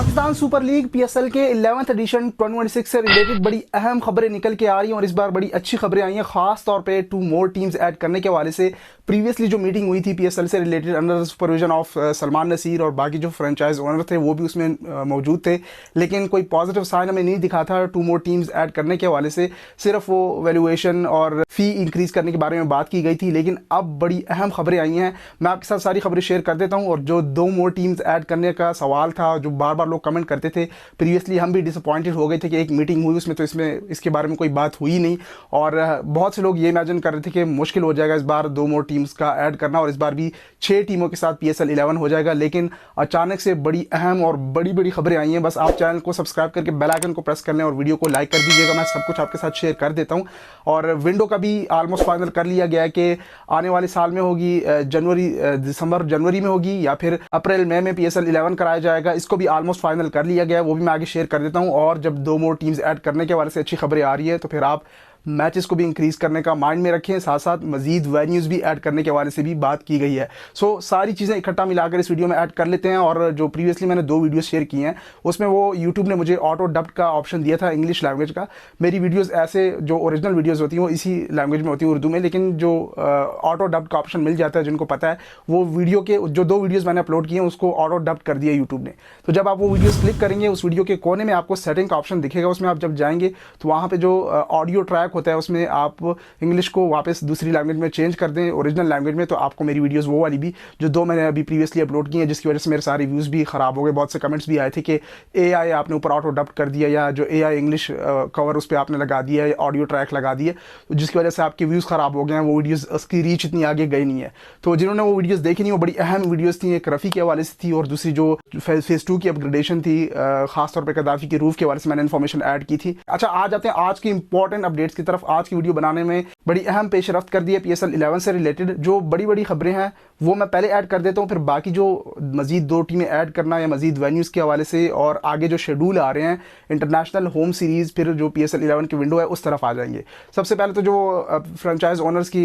Pakistan super league PSL के 11th addition 2026 से related बड़ी अहम खबरें निकल के आ रही हैं और इस बार बड़ी अच्छी खबरें आई हैं, खास तौर पे 2 मोर टीम्स ऐड करने के हवाले से। प्रीवियसली जो मीटिंग हुई थी पीएसएल से related under supervision of Salman Nasir और बाकी जो फ्रेंचाइज ओनर थे वो भी उसमें मौजूद थे, लेकिन कोई पॉजिटिव साइन हमें नहीं दिखा था 2 मोर टीम्स ऐड करने के हवाले से। सिर्फ वो वैल्यूएशन और फी इंक्रीज करने के बारे में बात की गई थी, लेकिन अब बड़ी अहम खबरें आई हैं। मैं आपके साथ सारी खबरें शेयर कर देता हूँ। और जो 2 मोर टीम्स ऐड करने का सवाल था, जो बार बार लोग कमेंट करते थे, प्रीवियसली हम भी डिसअपॉइंटेड हो गए थे कि एक मीटिंग हुई उसमें तो इसके बारे में कोई बात हुई नहीं। और बहुत से लोग ये इमेजिन कर रहे थे कि मुश्किल हो जाएगा इस बार 2 मोर टीम्स का ऐड करना और इस बार भी 6 टीमों के साथ पीएसएल 11 हो जाएगा। लेकिन अचानक से बड़ी अहम और बड़ी बड़ी खबरें आई हैं। बस आप चैनल को सब्सक्राइब करके बेल आइकन को प्रेस कर लें और वीडियो को लाइक कर दीजिएगा। मैं सब कुछ आपके साथ शेयर कर देता हूँ। और विंडो का भी ऑलमोस्ट फाइनल कर लिया गया है कि आने वाले साल में होगी, दिसंबर जनवरी में होगी या फिर अप्रैल मई में पीएसएल 11 कराया जाएगा। इसको भी ऑलमोस्ट फाइनल कर लिया गया है, वो भी मैं आगे शेयर कर देता हूँ। और जब 2 मोर टीम्स ऐड करने के वाले से अच्छी खबरें आ रही है तो फिर आप मैचेस को भी इंक्रीज करने का माइंड में रखें, साथ साथ मजीद वेन्यूज़ भी ऐड करने के वाले से भी बात की गई है। सारी चीज़ें इकट्ठा मिलाकर इस वीडियो में ऐड कर लेते हैं। और जो प्रीवियसली मैंने 2 वीडियोस शेयर की हैं उसमें वो यूट्यूब ने मुझे ऑटो डब्ड का ऑप्शन दिया था इंग्लिश लैंग्वेज का। मेरी वीडियोज़ ऐसे जो ओरिजिनल वीडियोज़ होती हैं वो इसी लैंग्वेज में होती है, उर्दू में, लेकिन जो ऑटो डब्ड का ऑप्शन मिल जाता है जिनको पता है, वो वीडियो के जो 2 वीडियोज़ मैंने अपलोड किए हैं उसको ऑटो डब्ड कर दिया यूट्यूब ने। तो जब आप वो वीडियोज़ क्लिक करेंगे उस वीडियो के कोने में आपको सेटिंग का ऑप्शन दिखेगा। उसमें आप जब जाएंगे तो वहाँ पर जो ऑडियो ट्रैक होता है उसमें आप इंग्लिश को वापस दूसरी लैंग्वेज में चेंज कर दें, ओरिजिनल लैंग्वेज में, तो आपको मेरी वीडियोस वो वाली भी जो 2 मैंने अभी प्रीवियसली अपलोड की हैं, जिसकी वजह से मेरे सारे व्यूज़ भी ख़राब हो गए। बहुत से कमेंट्स भी आए थे कि एआई आपने ऊपर ऑटो डब्ड कर दिया या जो एआई इंग्लिश कवर उस पर आपने लगा दिया है, ऑडियो ट्रैक लगा दिए, तो जिसकी वजह से आपके व्यूज़ ख़राब हो गए हैं। वो वीडियोज़ उसकी रीच इतनी आगे गई नहीं है। तो जिन्होंने वो वीडियोज़ देखी नहीं, वो बड़ी अहम वीडियोज़ थी। एक रफ़ी के हवाले से थी और दूसरी जो फेज़ 2 की अपग्रेडेशन थी, खासतौर पर कदाफी की रूफ के हवाले से मैंने इन्फॉर्मेशन ऐड की थी। अच्छा, आ जाते हैं आज की इंपॉर्टेंट अपडेट्स की तरफ। आज की वीडियो बनाने में बड़ी अहम पेशरफ्त कर दी है पीएसएल 11 से रिलेटेड। जो बड़ी बड़ी खबरें हैं वो मैं पहले ऐड कर देता हूँ, फिर बाकी जो मजीद 2 टीमें ऐड करना या मजीद वेन्यूज़ के हवाले से और आगे जो शेड्यूल आ रहे हैं इंटरनेशनल होम सीरीज़, फिर जो पीएसएल 11 की विंडो है उस तरफ आ जाएंगे। सबसे पहले तो जो फ्रेंचाइज ओनर्स की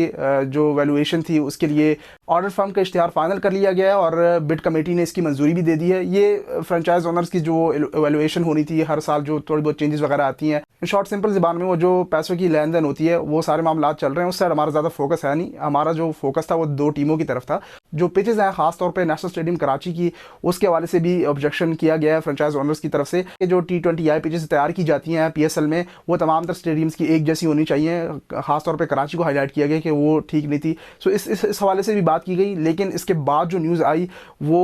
जो वैल्यूएशन थी उसके लिए ऑर्डर फर्म का इश्तिहार फाइनल कर लिया गया है और बिड कमेटी ने इसकी मंजूरी भी दे दी है। ये फ्रेंचाइज ओनर्स की जो वैल्यूएशन होनी थी, हर साल जो थोड़ी बहुत चेंजेस वगैरह आती हैं, शॉर्ट सिंपल ज़बान में वो जो पैसों की लेन देन होती है वो सारे मामला चल रहे हैं। उस साइड हमारा ज़्यादा फोकस है नहीं। हमारा जो फोकस था वो 2 टीमों की तरफ था। जो पिचेज़ हैं खासतौर पे नेशनल स्टेडियम कराची की, उसके हवाले से भी ऑब्जेक्शन किया गया है फ्रेंचाइज ओनर्स की तरफ से कि जो T20I पिचेज़ तैयार की जाती हैं पीएसएल में वो तमाम तर स्टेडियम्स की एक जैसी होनी चाहिए। खासतौर पे कराची को हाईलाइट किया गया कि वो ठीक नहीं थी। इस हवाले से भी बात की गई, लेकिन इसके बाद जो न्यूज़ आई वो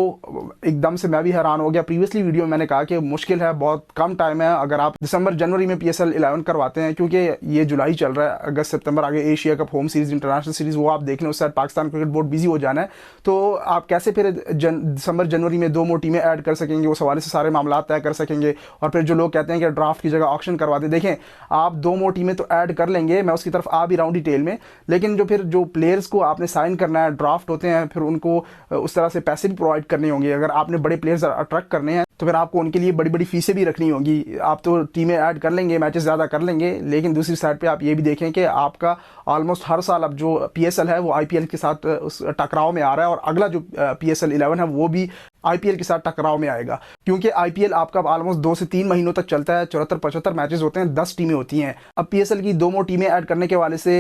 एकदम से मैं भी हैरान हो गया। प्रीवियसली वीडियो में मैंने कहा कि मुश्किल है, बहुत कम टाइम है अगर आप दिसंबर जनवरी में पीएसएल 11 करवाते हैं, क्योंकि ये जुलाई चल रहा है, अगस्त सितंबर आगे Asia cup, home series, international series वो आप देख लें, उस side Pakistan cricket board busy हो जाना है। तो आप कैसे फिर दिसंबर जनवरी में 2 मोर टीमें ऐड कर सकेंगे, उस हवाले से सारे मामला तय कर सकेंगे। और फिर जो लोग कहते हैं कि ड्राफ्ट की जगह ऑक्शन करवा दें, देखें आप 2 मोर टीमें तो ऐड कर लेंगे, मैं उसकी तरफ आ भी रहा हूँ डिटेल में, लेकिन जो प्लेयर्स को आपने साइन करना है, ड्राफ्ट होते हैं, फिर उनको उस तरह से पैसे भी प्रोवाइड करने होंगे। अगर आपने बड़े प्लेयर्स अट्रैक्ट करने हैं तो फिर आपको उनके लिए बड़ी बड़ी फीसें भी रखनी होंगी। आप तो टीमें ऐड कर लेंगे, मैचेस ज़्यादा कर लेंगे, लेकिन दूसरी साइड पे आप ये भी देखें कि आपका ऑलमोस्ट हर साल अब जो पीएसएल है वो आईपीएल के साथ उस टकराव में आ रहा है और अगला जो पीएसएल 11 है वो भी आईपीएल के साथ टकराव में आएगा, क्योंकि आईपीएल आपका ऑलमोस्ट 2 से 3 महीनों तक चलता है। 74-75 मैचेस होते हैं, 10 टीमें होती हैं। अब पीएसएल की 2 मोर टीमें ऐड करने के वाले से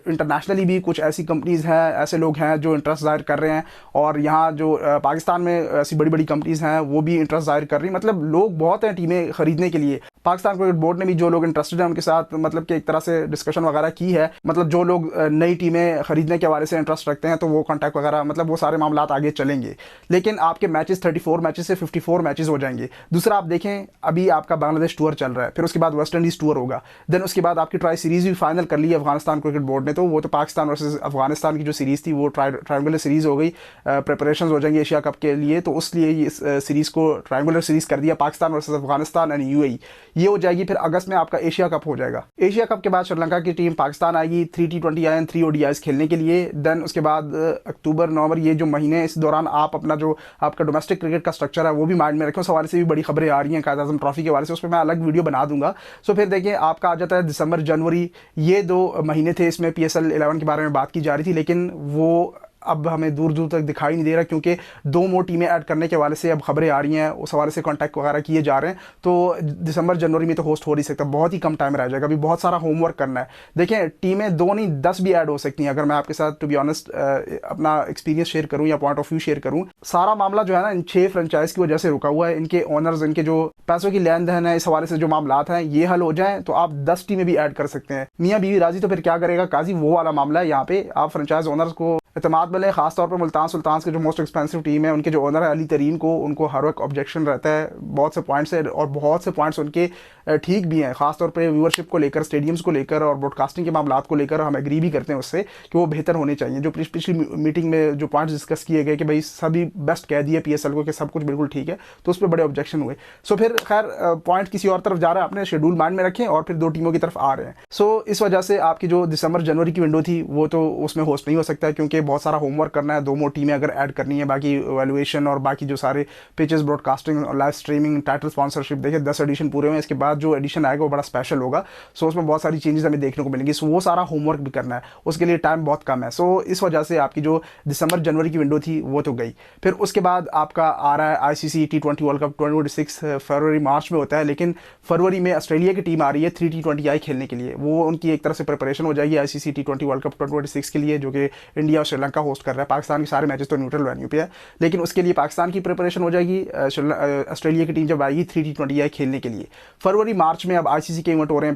इंटरनेशनली भी कुछ ऐसी कंपनीज हैं, ऐसे लोग हैं जो इंटरेस्ट जाहिर कर रहे हैं, और यहाँ जो पाकिस्तान में ऐसी बड़ी बड़ी कंपनीज हैं वो भी इंटरेस्ट जाहिर कर रही हैं। मतलब लोग बहुत हैं टीमें खरीदने के लिए। पाकिस्तान क्रिकेट बोर्ड ने भी जो लोग इंटरेस्टेड हैं उनके साथ मतलब कि एक तरह से डिस्कशन वगैरह की है। मतलब जो लोग नई टीमें खरीदने के हवाले से इंटरेस्ट रखते हैं तो वो कॉन्टैक्ट वगैरह, मतलब वो सारे मामला आगे चलेंगे। लेकिन आपके मैचेस 34 मैचेस से 54 मैचेस हो जाएंगे। दूसरा आप देखें, अभी आपका बांग्लादेश टूर चल रहा है, फिर उसके बाद वेस्ट इंडीज़ टूर होगा, देन उसके बाद आपकी ट्राई सीरीज़ भी फाइनल कर ली है अफगानिस्तान क्रिकेट बोर्ड ने। तो वो तो पाकिस्तान वर्सेस अफगानिस्तान की जो सीरीज़ थी वो ट्रायंगुलर सीरीज़ हो गई, प्रिपरेशन हो जाएंगी एशिया कप के लिए, तो उसलिए इस सीरीज़ को ट्रायंगुलर सीरीज़ कर दिया, Pakistan versus Afghanistan and UAE. ये हो जाएगी। फिर अगस्त में आपका एशिया कप हो जाएगा। एशिया कप के बाद श्रीलंका की टीम पाकिस्तान आएगी 3 T20I एंड 3 ODIs खेलने के लिए। देन उसके बाद अक्टूबर नवंबर ये जो महीने, इस दौरान आप अपना जो आपका डोमेस्टिक क्रिकेट का स्ट्रक्चर है वो भी माइंड में रखें। उस हवाले से भी बड़ी खबरें आ रही हैं कायद आज़म ट्रॉफी के हवाले से, उस पर मैं अलग वीडियो बना दूंगा। सो फिर देखिए आपका आ जाता है दिसंबर जनवरी, ये 2 महीने थे, इसमें पीएसएल 11 के बारे में बात की जा रही थी, लेकिन वो अब हमें दूर दूर तक दिखाई नहीं दे रहा, क्योंकि 2 मोर टीमें ऐड करने के हवाले से अब खबरें आ रही हैं, उस हवाले से कॉन्टैक्ट वगैरह किए जा रहे हैं। तो दिसंबर जनवरी में तो होस्ट हो नहीं सकता, बहुत ही कम टाइम रह जाएगा, अभी बहुत सारा होमवर्क करना है। देखें, टीमें 2 नहीं 10 भी ऐड हो सकती हैं। अगर मैं आपके साथ टू बी ऑनेस्ट अपना एक्सपीरियंस शेयर करूं या पॉइंट ऑफ व्यू शेयर करूं, सारा मामला जो है ना इन 6 फ्रेंचाइज की वजह से रुका हुआ है। इनके ओनर्स, इनके जो पैसों की लेन देन है, इस हवाले से जो मामला हैं, ये हल हो जाए तो आप 10 टीमें भी ऐड कर सकते हैं। मियाँ बीवी राजी तो फिर क्या करेगा काजी, वो वाला मामला है। यहाँ पे आप फ्रेंचाइज ओनर्स को एतमाद मिले, खासतौर पर मुल्तान सुल्तान के जो मोस्ट एक्सपेंसिव टीम है, उनके जो ओनर है अली तरीन को, उनको हर वक्त ऑब्जेक्शन रहता है बहुत से पॉइंट्स है, और बहुत से पॉइंट्स उनके ठीक भी हैं, खासतौर पर व्यूअरशिप को लेकर, स्टेडियम्स को लेकर और ब्रॉडकास्टिंग के मामलों को लेकर हम एग्री भी करते हैं उससे कि वो बेहतर होने चाहिए। जो पिछली मीटिंग में जो पॉइंट्स डिस्कस किए गए कि भाई सभी बेस्ट कह दिए PSL को कि सब कुछ बिल्कुल ठीक है, तो उस पर बड़े ऑब्जेक्शन हुए। सो फिर खैर पॉइंट किसी और तरफ जा रहा है, अपने शेड्यूल माइंड में रखें और फिर 2 टीमों की तरफ आ रहे हैं। सो इस वजह से आपकी जो दिसंबर जनवरी की विंडो थी वो तो उसमें होस्ट नहीं हो सकता है, क्योंकि बहुत सारा होमवर्क करना है, 2 मोर टीमें अगर ऐड करनी है, बाकी वैल्यूएशन और बाकी जो सारे pitches, broadcasting, live streaming, title sponsorship, देखिए 10 एडिशन पूरे हुए, इसके बाद जो एडिशन आएगा वो बड़ा स्पेशल होगा। सो उसमें बहुत सारी चेंजेस हमें देखने को मिलेंगी। सो वो सारा होमवर्क भी करना है, उसके लिए टाइम बहुत कम है। सो इस वजह से आपकी जो दिसंबर जनवरी की विंडो थी वो तो गई। फिर उसके बाद आपका आ रहा है ICC T20 वर्ल्ड कप 2026, फरवरी मार्च में होता है, लेकिन फरवरी में ऑस्ट्रेलिया की टीम आ रही है 3 T20I खेलने के लिए। वो उनकी एक तरह से प्रिपरेशन हो जाएगी ICC T20 वर्ल्ड कप 2026 के लिए, जो कि इंडिया और श्रीलंका होस्ट कर रहा है। पाकिस्तान के सारे मैचेस तो न्यूट्रल वेन्यू पे है, लेकिन उसके लिए पाकिस्तान की प्रिपरेशन हो जाएगी। ऑस्ट्रेलिया की टीम जब आएगी 3 T20I खेलने के लिए फरवरी मार्च में, अब ICC के इवेंट हो रहे हैं।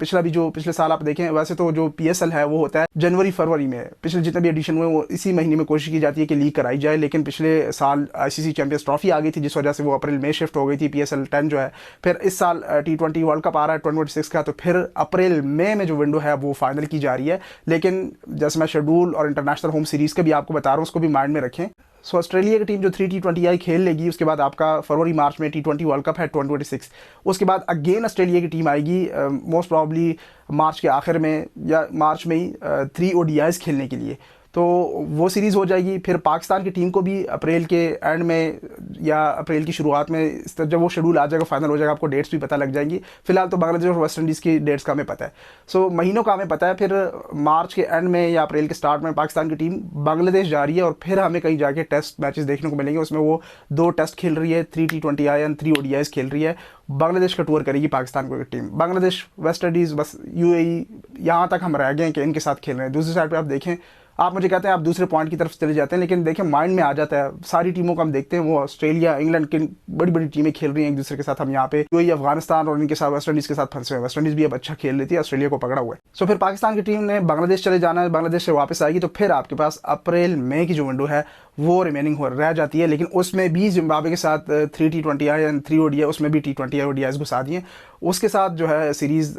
पिछले साल आप देखें, वैसे तो जो PSL है वो होता है जनवरी फरवरी में, पिछले जितने भी एडिशन हुए वो इसी महीने में कोशिश की जाती है कि लीग कराई जाए, लेकिन पिछले साल ICC चैंपियंस ट्रॉफी आ गई थी, जिस वजह से वो अप्रैल में शिफ्ट हो गई थी PSL 10 जो है। फिर इस साल T20 वर्ल्ड कप आ रहा है 2026 का, तो फिर अप्रैल मई में जो विंडो है वो फाइनल की जा रही है। लेकिन जैसे मैं शेड्यूल और इंटरनेशनल होम सीरीज का भी आपको बता रहा हूँ, उसको भी माइंड में रखें। सो ऑस्ट्रेलिया की टीम जो 3 T20I खेल लेगी, उसके बाद आपका फरवरी मार्च में T20 वर्ल्ड कप है 2026। उसके बाद अगेन ऑस्ट्रेलिया की टीम आएगी मोस्ट प्रॉब्ली मार्च के आखिर में या मार्च में ही 3 ODIs खेलने के लिए, तो वो सीरीज़ हो जाएगी। फिर पाकिस्तान की टीम को भी अप्रैल के एंड में या अप्रैल की शुरुआत में, जब वो शेड्यूल आ जाएगा, फाइनल हो जाएगा, आपको डेट्स भी पता लग जाएंगी। फिलहाल तो बांग्लादेश और वेस्ट इंडीज़ की डेट्स का हमें पता है, सो महीनों का हमें पता है। फिर मार्च के एंड में या अप्रैल के स्टार्ट में पाकिस्तान की टीम बांग्लादेश जा रही है, और फिर हमें कहीं जाके टेस्ट मैचेस देखने को मिलेंगे। उसमें वो 2 टेस्ट खेल रही है, 3 T20I और 3 ODIs खेल रही है। बांग्लादेश का टूर करेगी पाकिस्तान की टीम। बांग्लादेश, वेस्ट इंडीज़, बस UAE, यहाँ तक हम रह गए हैं कि इनके साथ खेल रहे हैं। दूसरी साइड पर आप देखें, आप मुझे कहते हैं आप दूसरे पॉइंट की तरफ चले जाते हैं, लेकिन देखिए माइंड में आ जाता है सारी टीमों को हम देखते हैं, वो ऑस्ट्रेलिया, इंग्लैंड की बड़ी बड़ी टीमें खेल रही हैं एक दूसरे के साथ। हम यहाँ पे UAE, अफगानिस्तान और इनके साथ वेस्ट इंडीज़ के साथ फंसे हुए हैं। वेस्ट इंडीज़ भी अब अच्छा खेल लेती है, ऑस्ट्रेलिया को पकड़ा हुआ है। सो फिर पाकिस्तान की टीम ने बांग्लादेश चले जाना है, बांग्लादेश से वापस आएगी, तो फिर आपके पास अप्रैल मई की जो विंडो है वो रिमेनिंग रह जाती है। लेकिन उसमें भी जिम्बाब्वे के साथ 3 T20I और 3 ODI, उसमें भी T20I ODIs घुसा दिए। उसके साथ जो है सीरीज़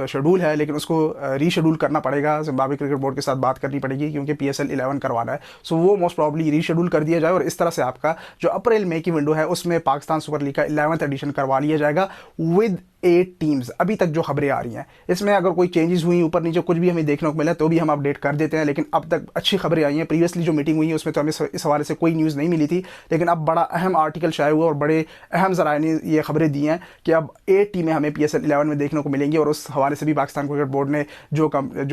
शेड्यूल है, लेकिन उसको रीशेड्यूल करना पड़ेगा, जिम्बाब्वे क्रिकेट बोर्ड के साथ बात करनी पड़ेगी, क्योंकि PSL 11 करवाना है। सो वो मोस्ट प्रॉब्ली रीशेड्यूल कर दिया जाए, और इस तरह से आपका जो अप्रैल मई की विंडो है उसमें पाकिस्तान सुपर लीग का 11th एडिशन करवा लिया जाएगा विद 8 टीम्स। अभी तक जो खबरें आ रही हैं, इसमें अगर कोई चेंजेस हुई, ऊपर नीचे कुछ भी हमें देखने को मिला, तो भी हम अपडेट कर देते हैं। लेकिन अब तक अच्छी खबरें आई हैं। प्रीवियसली जो मीटिंग हुई है उसमें तो हमें इस हवाले से कोई न्यूज़ नहीं मिली थी, लेकिन अब बड़ा अहम आर्टिकल शाये हुआ और बड़े अहम ज़राए ने ये खबरें दी हैं कि अब 8 टीमें हमें PSL 11 में देखने को मिलेंगी। और उस हवाले से भी पाकिस्तान क्रिकेट बोर्ड ने जो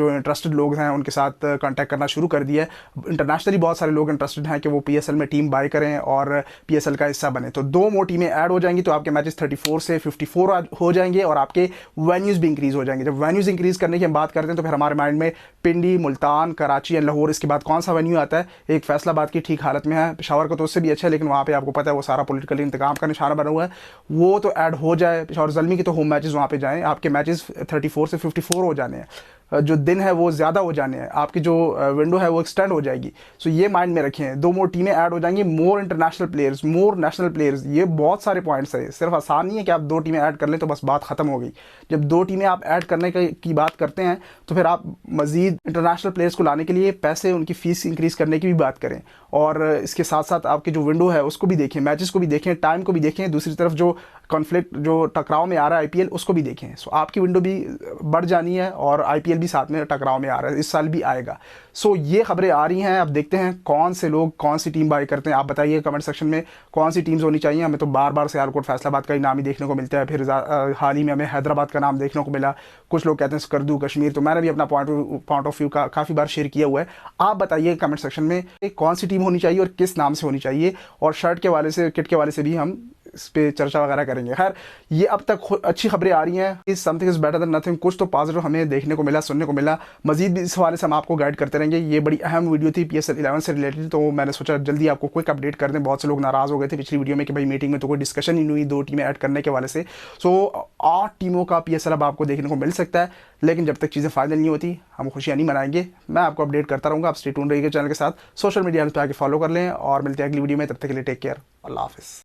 इंटरेस्टेड लोग हैं उनके साथ कॉन्टैक्ट करना शुरू कर दिया है। इंटरनेशनली बहुत सारे लोग इंटरेस्टेड हैं कि वो PSL में टीम बाय करें और PSL का हिस्सा बने। तो 2 मोर टीमें ऐड हो जाएंगी, तो आपके मैचेस 34 से 54 हो जाएंगे, और आपके वेन्यूज़ भी इंक्रीज़ हो जाएंगे। जब वेन्यूज़ इंक्रीज़ करने की हम बात करते हैं, तो फिर हमारे माइंड में पिंडी, मुल्तान, कराची या लाहौर, इसके बाद कौन सा वेन्यू आता है? एक फैसलाबाद की ठीक हालत में है, पेशावर का तो उससे भी अच्छा है, लेकिन वहाँ पे आपको पता है वो सारा पॉलिटिकल इंतकाम का निशाना बना हुआ है, वो तो ऐड हो जाए। पेशावर ज़ल्मी के तो होम मैचेस वहाँ पे जाएँ, आपके मैचेस 34 से 54 हो जाने हैं, जो दिन है वो ज़्यादा हो जाने हैं, आपकी जो विंडो है वो एक्सटेंड हो जाएगी। सो ये माइंड में रखें। 2 मोर टीमें ऐड हो जाएंगी, मोर इंटरनेशनल प्लेयर्स, मोर नेशनल प्लेयर्स, ये बहुत सारे पॉइंट्स हैं। सिर्फ आसान नहीं है कि आप 2 टीमें ऐड कर लें तो बस बात ख़त्म हो गई। जब 2 टीमें आप ऐड करने की बात करते हैं, तो फिर आप मज़ीद इंटरनेशनल प्लेयर्स को लाने के लिए पैसे, उनकी फ़ीस इंक्रीज़ करने की भी बात करें, और इसके साथ साथ आपकी जो विंडो है उसको भी देखें, मैचेस को भी देखें, टाइम को भी देखें, दूसरी तरफ जो कॉन्फ्लिक्ट, जो टकराव में आ रहा है IPL, उसको भी देखें। सो आपकी विंडो भी बढ़ जानी है, और IPL भी साथ में टकराव में आ रहा है, इस साल भी आएगा। सो ये खबरें आ रही हैं। अब देखते हैं कौन से लोग कौन सी टीम बाय करते हैं। आप बताइए कमेंट सेक्शन में कौन सी टीम्स होनी चाहिए। हमें तो बार बार सियालकोट फैसलाबाद का ही नाम ही देखने को मिलता है, फिर हाल ही में हमें हैदराबाद का नाम देखने को मिला, कुछ लोग कहते हैं स्कर्दू कश्मीर। तो मैंने भी अपना पॉइंट ऑफ व्यू का काफ़ी बार शेयर किया हुआ है। आप बताइए कमेंट सेक्शन में कौन सी टीम होनी चाहिए और किस नाम से होनी चाहिए, और शर्ट के वाले से, किट के वाले से भी हम इस पे चर्चा वगैरह करेंगे। खैर, ये अब तक अच्छी खबरें आ रही हैं, इस something is better than nothing, कुछ तो पॉजिटिव हमें देखने को मिला, सुनने को मिला। मजीद भी इस हवाले से हम आपको गाइड करते रहेंगे। ये बड़ी अहम वीडियो थी PSL 11 से रिलेटेड, तो मैंने सोचा जल्दी आपको क्विक अपडेट कर दें। बहुत से लोग नाराज़ हो गए थे पिछली वीडियो में कि भाई मीटिंग में तो कोई डिस्कशन ही नहीं हुई 2 टीमें ऐड करने के वाले से। सो 8 टीमों का PSL अब आपको देखने को मिल सकता है, लेकिन जब तक चीज़ें फाइनल नहीं होती हम खुशियाँ नहीं मनाएंगे। मैं आपको अपडेट करता रहूँगा, आप स्टे ट्यून्ड रहिएगा चैनल के साथ, सोशल मीडिया पे आके फॉलो कर लें, और मिलते हैं अगली वीडियो में। तब तक के लिए टेक केयर, अल्लाह हाफिज़।